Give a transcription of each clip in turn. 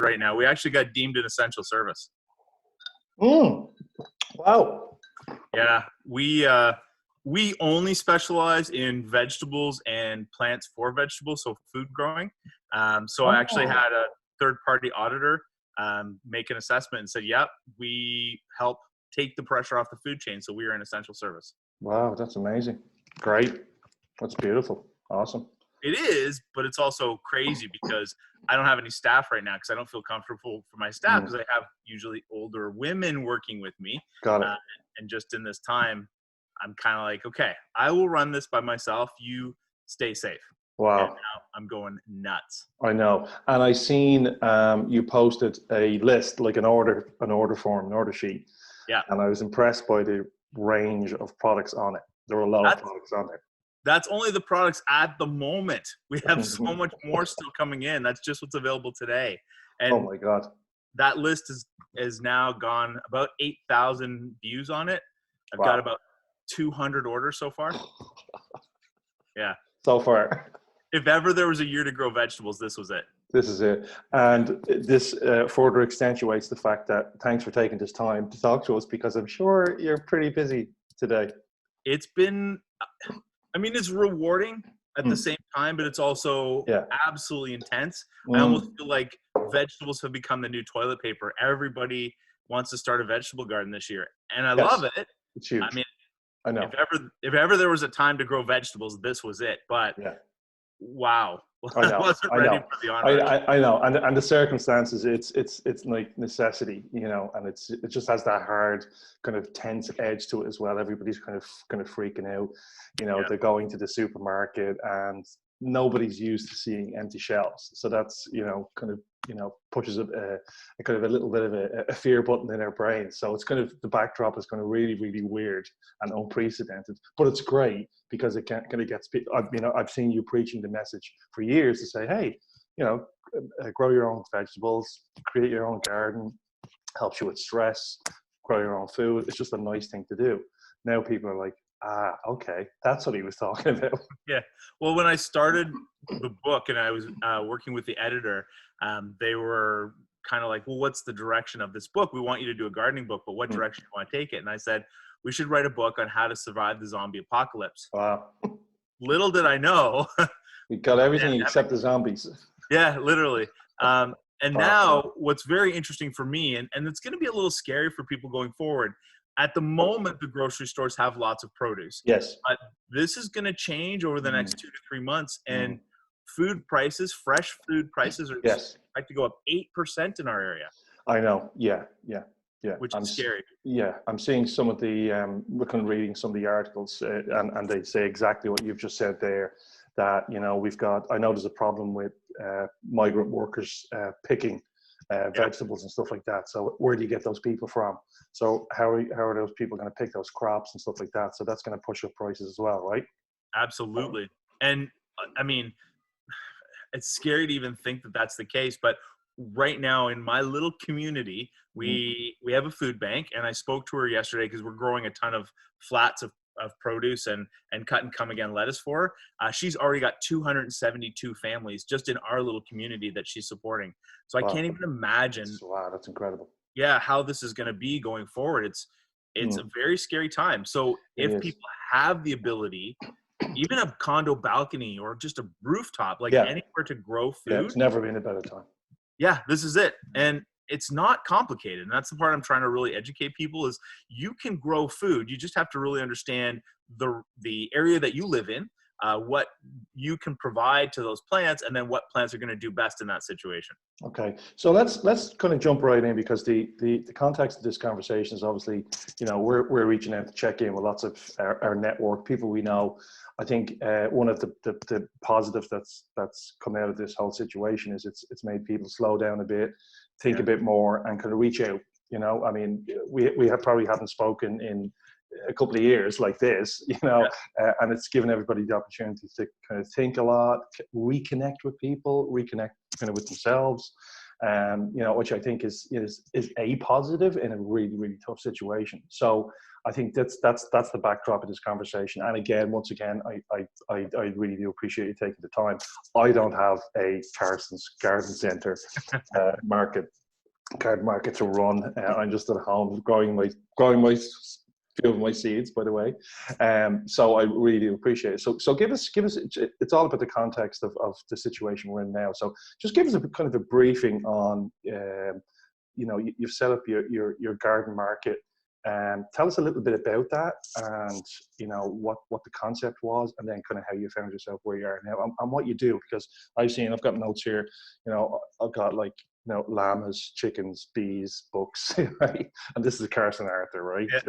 right now. We actually got deemed an essential service. Wow. Yeah, we only specialize in vegetables and plants for vegetables, so food growing. So I actually had a third-party auditor make an assessment and said, "Yep, we help take the pressure off the food chain, so we are an essential service." Wow, that's amazing. Great. That's beautiful. Awesome. It is, but it's also crazy because I don't have any staff right now because I don't feel comfortable for my staff because I have usually older women working with me. Got it. And just in this time, I'm kind of like, okay, I will run this by myself. You stay safe. Wow. And now I'm going nuts. I know. And I seen you posted a list, like an order form, an order sheet. Yeah. And I was impressed by the range of products on it. There were a lot of products on there. That's only the products at the moment. We have so much more still coming in. That's just what's available today. And oh my God. That list is now gone about 8,000 views on it. I've got about 200 orders so far. Yeah. So far. If ever there was a year to grow vegetables, this was it. This is it. And this further accentuates the fact that thanks for taking this time to talk to us, because I'm sure you're pretty busy today. It's been, I mean, it's rewarding at the same time, but it's also absolutely intense. I almost feel like vegetables have become the new toilet paper. Everybody wants to start a vegetable garden this year, and I love it. It's huge. I mean, I know. If ever there was a time to grow vegetables, this was it. But wow, I wasn't ready for the honor. I know, and the circumstances, it's like necessity, you know, and it just has that hard kind of tense edge to it as well. Everybody's kind of freaking out, you know. They're going to the supermarket and nobody's used to seeing empty shelves, so that's, you know, kind of, you know, pushes a kind of a little bit of a fear button in our brains. So it's kind of, the backdrop is kind of really, really weird and unprecedented, but it's great because it kind of gets people. You know, I've seen you preaching the message for years to say, hey, you know, grow your own vegetables, create your own garden, helps you with stress, grow your own food. It's just a nice thing to do. Now people are like, okay, that's what he was talking about. Yeah. Well, when I started the book and I was working with the editor, they were kind of like, well, what's the direction of this book? We want you to do a gardening book, but what direction do you want to take it? And I said, we should write a book on how to survive the zombie apocalypse. Wow. Little did I know. We got everything except the zombies. Yeah, literally. And now what's very interesting for me, and it's going to be a little scary for people going forward, at the moment, the grocery stores have lots of produce. Yes. But this is going to change over the next 2 to 3 months. And food prices, fresh food prices, are expected to go up 8% in our area. I know. Yeah. Which is scary. Yeah. I'm seeing some of the, we're kind of reading some of the articles, and they say exactly what you've just said there, that, you know, I know there's a problem with migrant workers picking vegetables and stuff like that. So where do you get those people from? So how are those people going to pick those crops and stuff like that? So that's going to push up prices as well, right? Absolutely. And I mean, it's scary to even think that that's the case, but right now in my little community, we have a food bank, and I spoke to her yesterday because we're growing a ton of flats of produce and cut and come again lettuce for her. She's already got 272 families just in our little community that she's supporting. So I can't even imagine. Wow, that's incredible. Yeah, how this is going to be going forward. It's a very scary time. So if people have the ability, even a condo balcony or just a rooftop, like anywhere to grow food. Yeah, it's never been a better time. Yeah, this is it. And it's not complicated. And that's the part I'm trying to really educate people is you can grow food. You just have to really understand the area that you live in, what you can provide to those plants, and then what plants are going to do best in that situation. Okay, so let's kind of jump right in, because the context of this conversation is obviously, you know, we're reaching out to check in with lots of our network, people we know. I think one of the positives that's come out of this whole situation is it's made people slow down a bit, think a bit more, and kind of reach out. You know, I mean, we probably haven't spoken in a couple of years like this, you know, and it's given everybody the opportunity to kind of think a lot, reconnect with people, reconnect kind of with themselves, you know, which I think is a positive in a really, really tough situation. So I think that's the backdrop of this conversation. And again, once again, I really do appreciate you taking the time. I don't have a Carson's Garden Centre garden market to run. I'm just at home growing my few of my seeds, by the way. So I really do appreciate it. So give us. It's all about the context of the situation we're in now. So just give us a kind of a briefing on. You've set up your garden market. Tell us a little bit about that, and what the concept was, and then kind of how you found yourself where you are now, and what you do. Because I've got notes here. I've got llamas, chickens, bees, books, right? And this is a Carson Arthur, right? Yeah.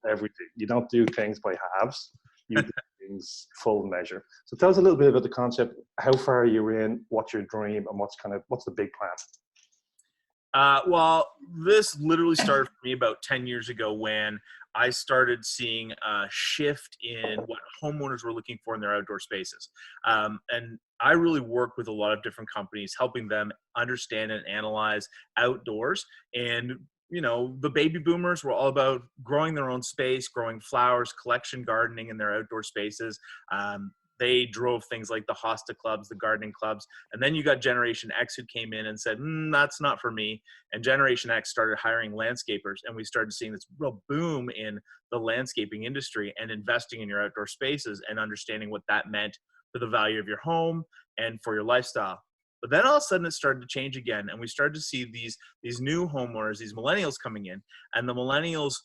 Everything. You don't do things by halves. You do things full measure. So tell us a little bit about the concept. How far are you in? What's your dream? And what's the big plan? Well, this literally started for me about 10 years ago when I started seeing a shift in what homeowners were looking for in their outdoor spaces. And I really work with a lot of different companies, helping them understand and analyze outdoors. And, the baby boomers were all about growing their own space, growing flowers, collection gardening in their outdoor spaces. They drove things like the hosta clubs, the gardening clubs. And then you got Generation X who came in and said, that's not for me. And Generation X started hiring landscapers. And we started seeing this real boom in the landscaping industry and investing in your outdoor spaces and understanding what that meant for the value of your home and for your lifestyle. But then all of a sudden it started to change again. And we started to see these new homeowners, these millennials coming in. And the millennials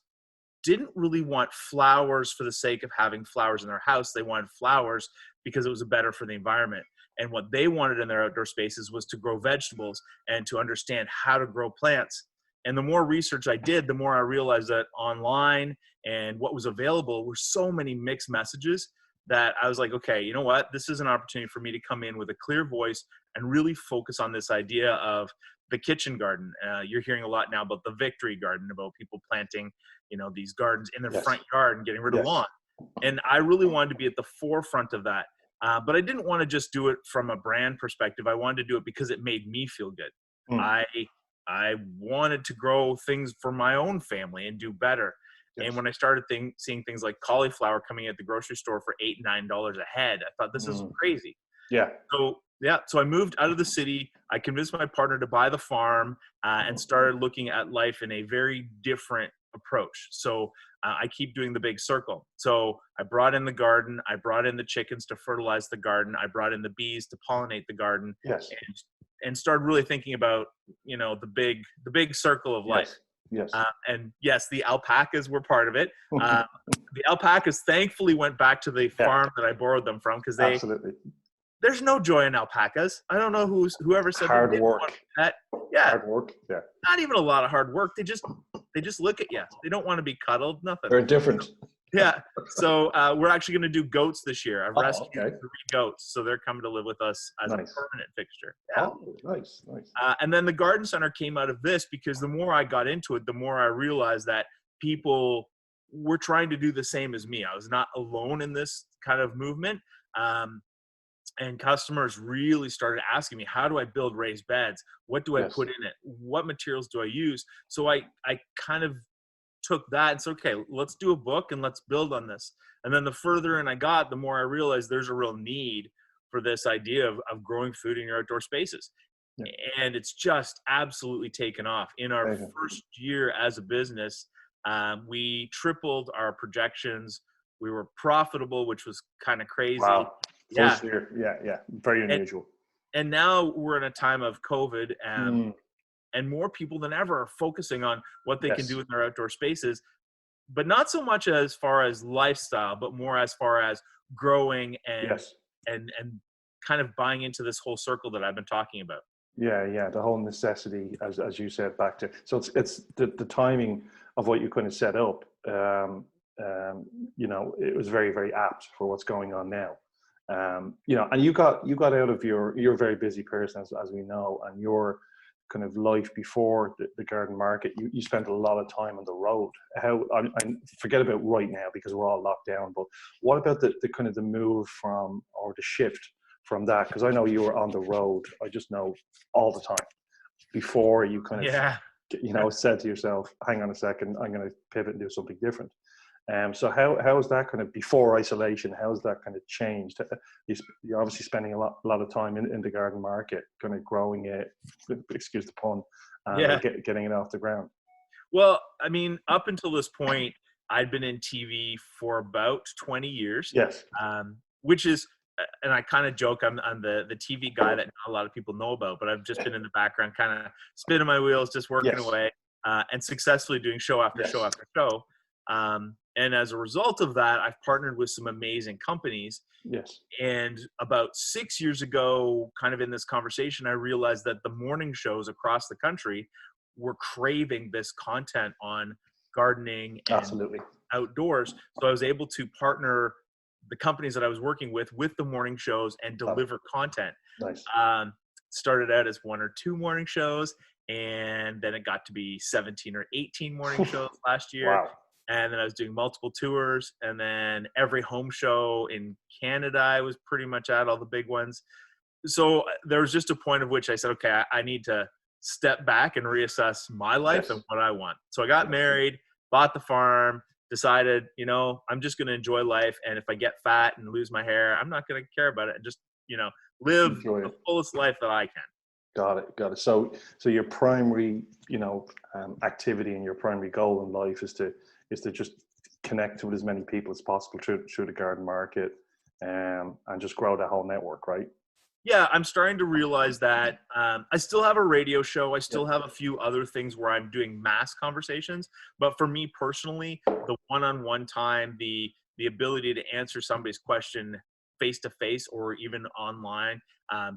didn't really want flowers for the sake of having flowers in their house. They wanted flowers because it was better for the environment. And what they wanted in their outdoor spaces was to grow vegetables and to understand how to grow plants. And the more research I did, the more I realized that online and what was available were so many mixed messages that I was like, okay, you know what? This is an opportunity for me to come in with a clear voice and really focus on this idea of the kitchen garden. You're hearing a lot now about the victory garden, about people planting, these gardens in their front yard and getting rid of lawn. And I really wanted to be at the forefront of that. But I didn't want to just do it from a brand perspective. I wanted to do it because it made me feel good. I wanted to grow things for my own family and do better. Yes. And when I started seeing things like cauliflower coming at the grocery store for $8, $9 a head, I thought, this is crazy. Yeah. So I moved out of the city. I convinced my partner to buy the farm and started looking at life in a very different approach. So I keep doing the big circle. So I brought in the garden. I brought in the chickens to fertilize the garden. I brought in the bees to pollinate the garden. Yes. And started really thinking about, the big circle of life. Yes. And yes, the alpacas were part of it. The alpacas thankfully went back to the farm that I borrowed them from because there's no joy in alpacas. I don't know whoever said hard work. Yeah, hard work. Yeah, not even a lot of hard work. They just look at you. They don't want to be cuddled. Nothing. They're different. Yeah. So we're actually going to do goats this year. I've rescued 3 goats, so they're coming to live with us as a permanent fixture. Yeah. Oh, nice. And then the garden center came out of this because the more I got into it, the more I realized that people were trying to do the same as me. I was not alone in this kind of movement. And customers really started asking me, how do I build raised beds? What do I put in it? What materials do I use? So I kind of took that and said, okay, let's do a book and let's build on this. And then the further in I got, the more I realized there's a real need for this idea of growing food in your outdoor spaces. Yeah. And it's just absolutely taken off. In our first year as a business, we tripled our projections. We were profitable, which was kind of crazy. Wow. First year. Yeah. Very unusual. And now we're in a time of COVID, and more people than ever are focusing on what they can do in their outdoor spaces, but not so much as far as lifestyle, but more as far as growing and kind of buying into this whole circle that I've been talking about. Yeah. The whole necessity, as you said, back to, so it's the timing of what you kind of set up. It was very, very apt for what's going on now. And you got out of you're a very busy person, as we know, and your kind of life before the garden market, you spent a lot of time on the road. I forget about right now because we're all locked down, but what about the kind of the move from, or the shift from that? Because I know you were on the road, I just know, all the time before you kind of said to yourself, hang on a second, I'm going to pivot and do something different. So how is that kind of before isolation? How has that kind of changed? You're obviously spending a lot of time in the garden market, kind of growing it, excuse the pun, Yeah. and getting it off the ground. Well, I mean, up until this point, I'd been in TV for about 20 years, Yes. which is, and I kind of joke, I'm the TV guy that not a lot of people know about, but I've just been in the background, kind of spinning my wheels, just working Yes. away, and successfully doing show after show Yes. after show. And as a result of that, I've partnered with some amazing companies. Yes. And about 6 years ago, kind of in this conversation, I realized that the morning shows across the country were craving this content on gardening and Absolutely. outdoors. So I was able to partner the companies that I was working with the morning shows and deliver content. Nice. Started out as 1 or 2 morning shows, and then it got to be 17 or 18 morning shows last year. Wow. And then I was doing multiple tours, and then every home show in Canada I was pretty much at, all the big ones. So there was just a point of which I said, okay, I need to step back and reassess my life and what I want. So I got married, bought the farm, decided, I'm just going to enjoy life. And if I get fat and lose my hair, I'm not going to care about it, and just, live Enjoy the it. fullest life that I can. Got it. So your primary, activity and your primary goal in life is to just connect with as many people as possible through the garden market, and just grow that whole network, right? Yeah, I'm starting to realize that I still have a radio show. I still have a few other things where I'm doing mass conversations. But for me personally, the one-on-one time, the ability to answer somebody's question face to face or even online,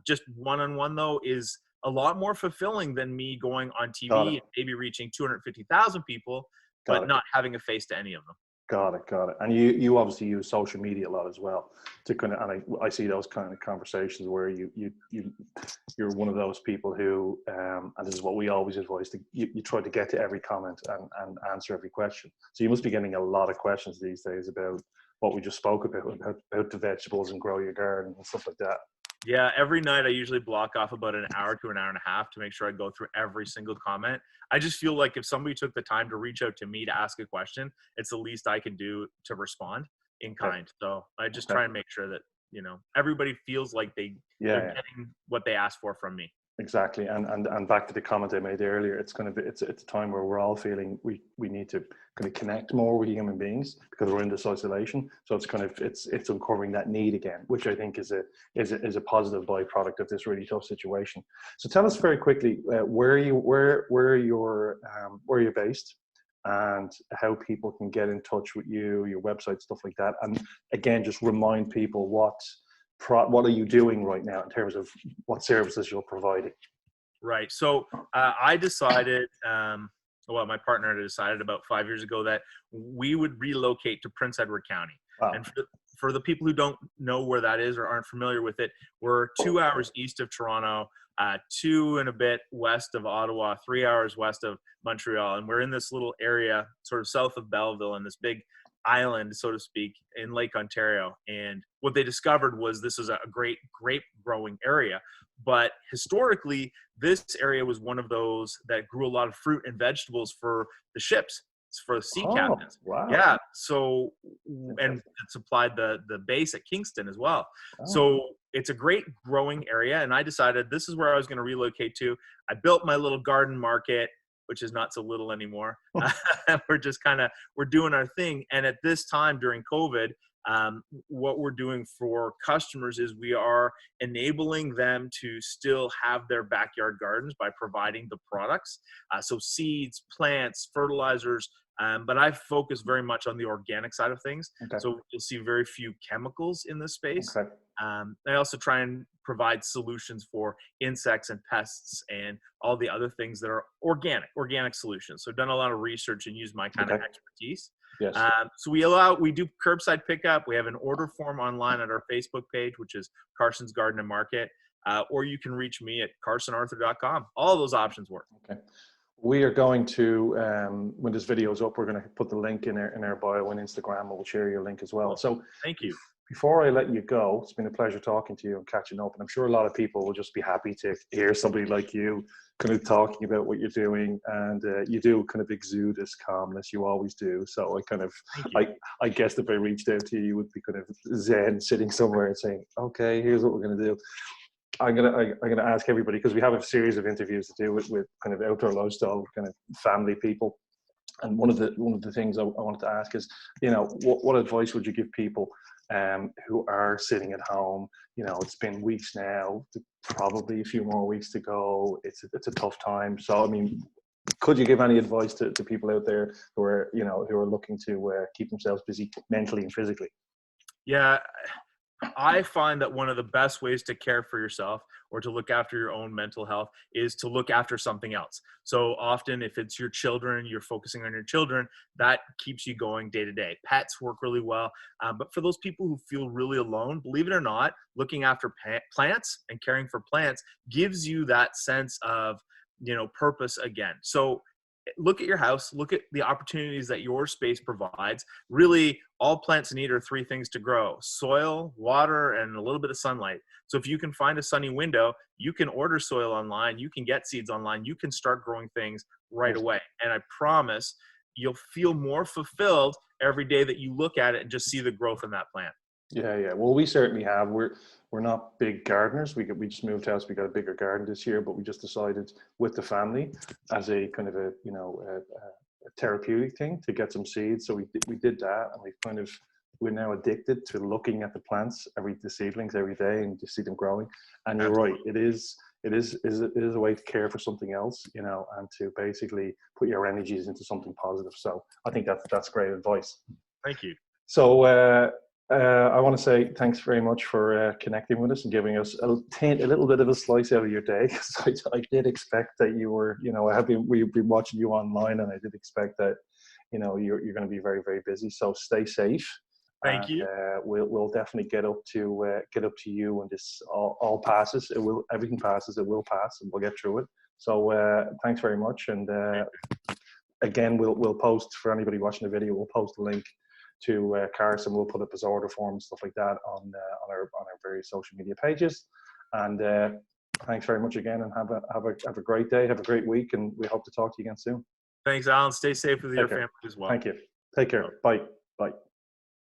just one-on-one though, is a lot more fulfilling than me going on Got TV it. and maybe reaching 250,000 people, Got but it. not having a face to any of them. Got it. And you obviously use social media a lot as well to kind of, and I see those kind of conversations where you're one of those people who, and this is what we always advise, you try to get to every comment and answer every question. So you must be getting a lot of questions these days about what we just spoke about the vegetables and grow your garden and stuff like that. Yeah, every night I usually block off about an hour to an hour and a half to make sure I go through every single comment. I just feel like if somebody took the time to reach out to me to ask a question, it's the least I can do to respond in kind. So I just try and make sure that, everybody feels like they're getting what they asked for from me. Exactly. And back to the comment I made earlier, it's a time where we're all feeling we need to kind of connect more with human beings because we're in this isolation. So it's uncovering that need again, which I think is a positive byproduct of this really tough situation. So tell us very quickly where you're based, and how people can get in touch with you, your website, stuff like that. And again, just remind people what are you doing right now in terms of what services you're providing? Right. So I decided, my partner had decided about 5 years ago that we would relocate to Prince Edward County. Wow. And for the people who don't know where that is or aren't familiar with it, we're 2 hours east of Toronto, 2 and a bit west of Ottawa, 3 hours west of Montreal. And we're in this little area sort of south of Belleville in this big island, so to speak, in Lake Ontario. And what they discovered was this is a great grape growing area. But historically, this area was one of those that grew a lot of fruit and vegetables for the ships, for the sea captains. Wow. Yeah. So, and it supplied the base at Kingston as well. So it's a great growing area. And I decided this is where I was going to relocate to. I built my little garden market, which is not so little anymore. We're doing our thing. And at this time during COVID, what we're doing for customers is we are enabling them to still have their backyard gardens by providing the products. So seeds, plants, fertilizers, but I focus very much on the organic side of things. Okay. So you'll see very few chemicals in this space. Okay. I also try and provide solutions for insects and pests and all the other things that are organic solutions. So I've done a lot of research and use my kind of expertise. Yes. So we do curbside pickup. We have an order form online at our Facebook page, which is Carson's Garden and Market, or you can reach me at carsonarthur.com. All of those options work. Okay. We are going to, when this video is up, we're going to put the link in our bio on Instagram, and we'll share your link as well. So thank you. before I let you go, it's been a pleasure talking to you and catching up. And I'm sure a lot of people will just be happy to hear somebody like you kind of talking about what you're doing. And you do kind of exude this calmness, you always do. So Thank you. I guess if I reached out to you, you would be kind of zen, sitting somewhere and saying, okay, here's what we're going to do. I'm gonna ask everybody, because we have a series of interviews to do with kind of outdoor lifestyle, kind of family people. And one of the things I wanted to ask is, what advice would you give people who are sitting at home? It's been weeks now, probably a few more weeks to go. It's a tough time. So, I mean, could you give any advice to people out there who are, who are looking to keep themselves busy mentally and physically? Yeah, I find that one of the best ways to care for yourself or to look after your own mental health is to look after something else. So often, if it's your children, you're focusing on your children, that keeps you going day to day. Pets work really well. But for those people who feel really alone, believe it or not, looking after plants and caring for plants gives you that sense of, purpose again. So look at your house, look at the opportunities that your space provides. Really, all plants need are three things to grow: soil, water, and a little bit of sunlight. So if you can find a sunny window, you can order soil online, you can get seeds online, you can start growing things right away. And I promise you'll feel more fulfilled every day that you look at it and just see the growth in that plant. Yeah. Well, we certainly have. We're not big gardeners. We just moved house. We got a bigger garden this year, but we just decided with the family as a kind of a therapeutic thing to get some seeds. So we did that, and we're now addicted to looking at the plants, the seedlings every day, and to see them growing. And you're right, Absolutely. it is a way to care for something else, and to basically put your energies into something positive. So I think that's great advice. Thank you. So I want to say thanks very much for connecting with us and giving us a little bit of a slice out of your day. Because I did expect that you were, we've been watching you online, and I did expect that, you're going to be very, very busy. So stay safe. Thank And you. we'll definitely get up to you when this all passes. Everything passes. It will pass, and we'll get through it. So thanks very much. And again, we'll post, for anybody watching the video, we'll post a link to Carson. We'll put up his order form and stuff like that on our various social media pages. And thanks very much again, and have a great day, have a great week, and we hope to talk to you again soon. Thanks, Alan. Stay safe with your Take care. family as well. Thank you. Take care. Bye. Bye.